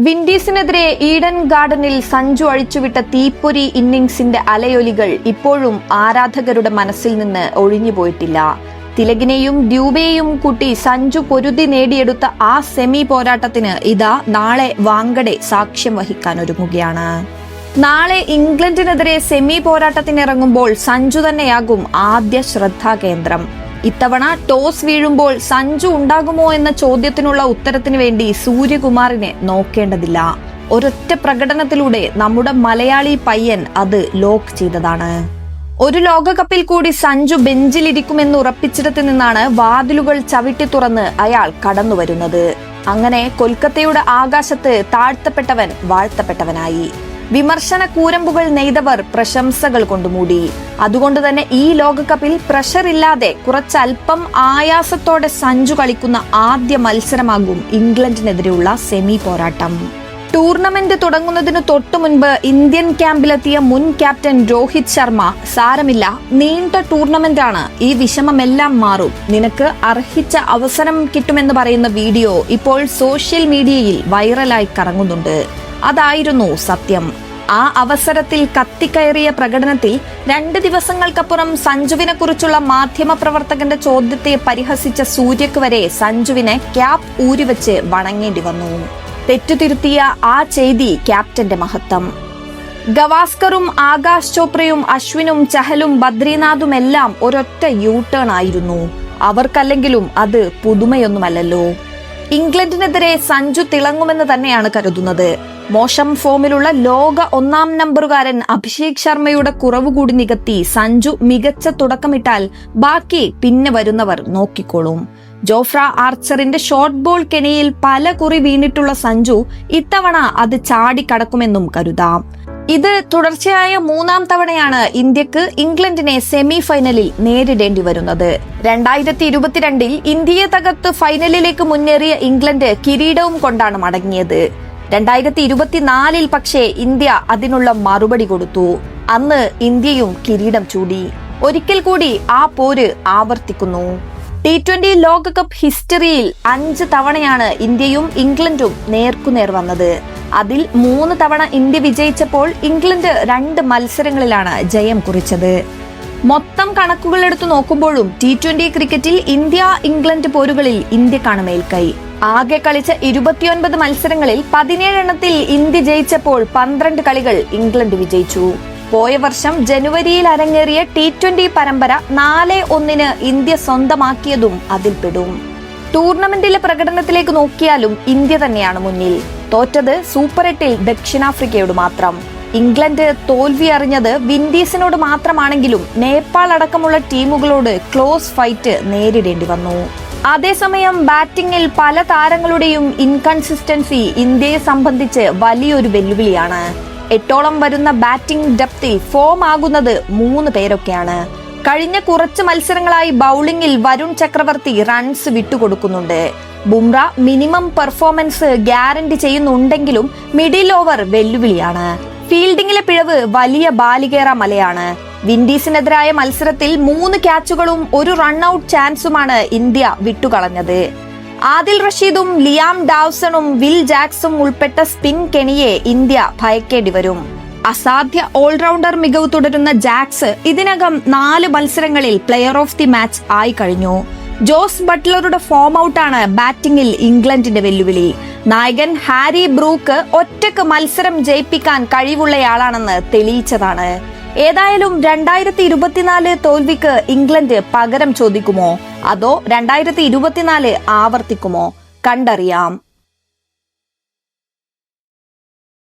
വിൻഡീസിനെതിരെ ഈഡൻ ഗാർഡനിൽ സഞ്ജു അഴിച്ചുവിട്ട തീപ്പൊരി ഇന്നിംഗ്സിന്റെ അലയൊലികൾ ഇപ്പോഴും ആരാധകരുടെ മനസ്സിൽ നിന്ന് ഒഴിഞ്ഞുപോയിട്ടില്ല. തിലകിനെയും ഡ്യൂബയെയും കൂട്ടി സഞ്ജു പൊരുതി നേടിയെടുത്ത ആ സെമി പോരാട്ടത്തിന് ഇതാ നാളെ വാങ്കഡെ സാക്ഷ്യം വഹിക്കാനൊരുങ്ങുകയാണ്. നാളെ ഇംഗ്ലണ്ടിനെതിരെ സെമി പോരാട്ടത്തിനിറങ്ങുമ്പോൾ സഞ്ജു തന്നെയാകും ആദ്യ ശ്രദ്ധാകേന്ദ്രം. ഇത്തവണ ടോസ് വീഴുമ്പോൾ സഞ്ജു ഉണ്ടാകുമോ എന്ന ചോദ്യത്തിനുള്ള ഉത്തരത്തിന് വേണ്ടി സൂര്യകുമാറിനെ നോക്കേണ്ടതില്ല. ഒരൊറ്റ പ്രകടനത്തിലൂടെ നമ്മുടെ മലയാളി പയ്യൻ അത് ലോക്ക് ചെയ്തതാണ്. ഒരു ലോകകപ്പിൽ കൂടി സഞ്ജു ബെഞ്ചിലിരിക്കുമെന്ന് ഉറപ്പിച്ചിടത്ത് നിന്നാണ് വാതിലുകൾ ചവിട്ടി തുറന്ന് അയാൾ കടന്നു വരുന്നത്. അങ്ങനെ കൊൽക്കത്തയുടെ ആകാശത്ത് താഴ്ത്തപ്പെട്ടവൻ വാഴ്ത്തപ്പെട്ടവനായി. വിമർശന കൂരമ്പുകൾ നെയ്തവർ പ്രശംസകൾ കൊണ്ടുമൂടി. അതുകൊണ്ട് തന്നെ ഈ ലോകകപ്പിൽ പ്രഷർ ഇല്ലാതെ കുറച്ചൽപ്പം ആയാസത്തോടെ സഞ്ജു കളിക്കുന്ന ആദ്യ മത്സരമാകും ഇംഗ്ലണ്ടിനെതിരെയുള്ള സെമി പോരാട്ടം. ടൂർണമെന്റ് തുടങ്ങുന്നതിന് തൊട്ടു മുൻപ് ഇന്ത്യൻ ക്യാമ്പിലെത്തിയ മുൻ ക്യാപ്റ്റൻ രോഹിത് ശർമ്മ, സാരമില്ല, നീണ്ട ടൂർണമെന്റാണ്, ഈ വിഷമമെല്ലാം മാറും, നിനക്ക് അർഹിച്ച അവസരം കിട്ടുമെന്ന് പറയുന്ന വീഡിയോ ഇപ്പോൾ സോഷ്യൽ മീഡിയയിൽ വൈറലായി കറങ്ങുന്നുണ്ട്. അതായിരുന്നു സത്യം. ആ അവസരത്തിൽ കത്തിക്കയറിയ പ്രകടനത്തിൽ 2 ദിവസങ്ങൾക്കപ്പുറം സഞ്ജുവിനെ കുറിച്ചുള്ള മാധ്യമപ്രവർത്തകന്റെ ചോദ്യത്തെ പരിഹസിച്ച സൂര്യക്ക് വരെ സഞ്ജുവിനെ ക്യാപ്പ് ഊരിവെച്ച് വണങ്ങേണ്ടി വന്നു. തെറ്റുതിരുത്തിയ ആ ചെയ്തി ക്യാപ്റ്റന്റെ മഹത്വം. ഗവാസ്കറും ആകാശ് ചോപ്രയും അശ്വിനും ചഹലും ബദ്രിനാഥുമെല്ലാം ഒരൊറ്റ യൂ ടേൺ ആയിരുന്നു. അവർക്കല്ലെങ്കിലും അത് പുതുമയൊന്നുമല്ലല്ലോ. ഇംഗ്ലണ്ടിനെതിരെ സഞ്ജു തിളങ്ങുമെന്ന് തന്നെയാണ് കരുതുന്നത്. മോശം ഫോമിലുള്ള ലോക 1-ാം നമ്പറുകാരൻ അഭിഷേക് ശർമ്മയുടെ കുറവ് കൂടി നികത്തി സഞ്ജു മികച്ച തുടക്കമിട്ടാൽ ബാക്കി പിന്നെ വരുന്നവർ നോക്കിക്കോളും. ജോഫ്ര ആർച്ചറിന്റെ ഷോർട്ട് ബോൾ കെണിയിൽ പല കുറി വീണിട്ടുള്ള സഞ്ജു ഇത്തവണ അത് ചാടിക്കടക്കുമെന്നും കരുതാം. ഇത് തുടർച്ചയായ 3-ാം തവണയാണ് ഇന്ത്യക്ക് ഇംഗ്ലണ്ടിനെ സെമി ഫൈനലിൽ നേരിടേണ്ടി വരുന്നത്. 2022-ൽ ഇന്ത്യയെ തകർത്ത് ഫൈനലിലേക്ക് മുന്നേറിയ ഇംഗ്ലണ്ട് കിരീടവും കൊണ്ടാണ് മടങ്ങിയത്. 2024-ൽ പക്ഷേ ഇന്ത്യ അതിനുള്ള മറുപടി കൊടുത്തു. അന്ന് ഇന്ത്യയും കിരീടം ചൂടി. ഒരിക്കൽ കൂടി ആ പോര് ആവർത്തിക്കുന്നു. T20 ലോകകപ്പ് ഹിസ്റ്ററിയിൽ 5 തവണയാണ് ഇന്ത്യയും ഇംഗ്ലണ്ടും നേർക്കുനേർ വന്നത്. അതിൽ 3 തവണ ഇന്ത്യ വിജയിച്ചപ്പോൾ ഇംഗ്ലണ്ട് 2 മത്സരങ്ങളിലാണ് ജയം കുറിച്ചത്. മൊത്തം കണക്കുകൾ എടുത്തു നോക്കുമ്പോഴും T20 ക്രിക്കറ്റിൽ ഇന്ത്യ ഇംഗ്ലണ്ട് പോരുകളിൽ ഇന്ത്യക്കാണ് മേൽക്കൈ. ആകെ കളിച്ച 29 മത്സരങ്ങളിൽ 17 എണ്ണത്തിൽ ഇന്ത്യ ജയിച്ചപ്പോൾ 12 കളികൾ ഇംഗ്ലണ്ട് വിജയിച്ചു. പോയ വർഷം ജനുവരിയിൽ അരങ്ങേറിയ T20 പരമ്പര 4-1 ഇന്ത്യ സ്വന്തമാക്കിയതും അതിൽപ്പെടും. ടൂർണമെന്റിലെ പ്രകടനത്തിലേക്ക് നോക്കിയാലും ഇന്ത്യ തന്നെയാണ് മുന്നിൽ. തോറ്റത് സൂപ്പർ 8-ൽ ദക്ഷിണാഫ്രിക്കയോട് മാത്രം. ഇംഗ്ലണ്ട് തോൽവി അറിഞ്ഞത് വിൻഡീസിനോട് മാത്രമാണെങ്കിലും നേപ്പാൾ അടക്കമുള്ള ടീമുകളോട് ക്ലോസ് ഫൈറ്റ് നേരിടേണ്ടി വന്നു. അതേസമയം ബാറ്റിംഗിൽ പല താരങ്ങളുടെയും ഇൻകൺസിസ്റ്റൻസി ഇന്ത്യയെ സംബന്ധിച്ച് വലിയൊരു വെല്ലുവിളിയാണ്. 8ഓളം വരുന്ന ബാറ്റിംഗ് ഡെപ്തിൽ ഫോം ആകുന്നത് 3 പേരൊക്കെയാണ്. കഴിഞ്ഞ കുറച്ച് മത്സരങ്ങളായി ബൌളിംഗിൽ വരുൺ ചക്രവർത്തി റൺസ് വിട്ടുകൊടുക്കുന്നുണ്ട്. ബുംറ മിനിമം പെർഫോമൻസ് ഗ്യാരണ്ടി ചെയ്യുന്നുണ്ടെങ്കിലും മിഡിൽ ഓവർ വെല്ലുവിളിയാണ്. ഫീൽഡിംഗിലെ പിഴവ് വലിയ ബാലികേറ മലയാണ്. വിൻഡീസിനെതിരായ മത്സരത്തിൽ 3 ക്യാച്ചുകളും 1 റൺഔട്ട് ചാൻസുമാണ് ഇന്ത്യ വിട്ടുകളഞ്ഞത്. ആദിൽ റഷീദും ലിയാം ഡാവ്സണും വിൽ ജാക്സും ഉൾപ്പെട്ട സ്പിൻ കെണിയെ ഇന്ത്യ ഭയക്കേണ്ടി വരും. അസാധ്യ ഓൾറൗണ്ടർ മികവ് തുടരുന്ന ജാക്സ് ഇതിനകം 4 മത്സരങ്ങളിൽ പ്ലെയർ ഓഫ് ദി മാച്ച് ആയി കഴിഞ്ഞു. ജോസ് ബട്ട്ലറുടെ ഫോം ഔട്ടാണ് ബാറ്റിംഗിൽ ഇംഗ്ലണ്ടിന്റെ വെല്ലുവിളി. നായകൻ ഹാരി ബ്രൂക്ക് ഒറ്റക്ക് മത്സരം ജയിപ്പിക്കാൻ കഴിവുള്ളയാളാണെന്ന് തെളിയിച്ചതാണ്. ഏതായാലും 2024 തോൽവിക്ക് ഇംഗ്ലണ്ട് പകരം ചോദിക്കുമോ അതോ 2024 ആവർത്തിക്കുമോ? കണ്ടറിയാം.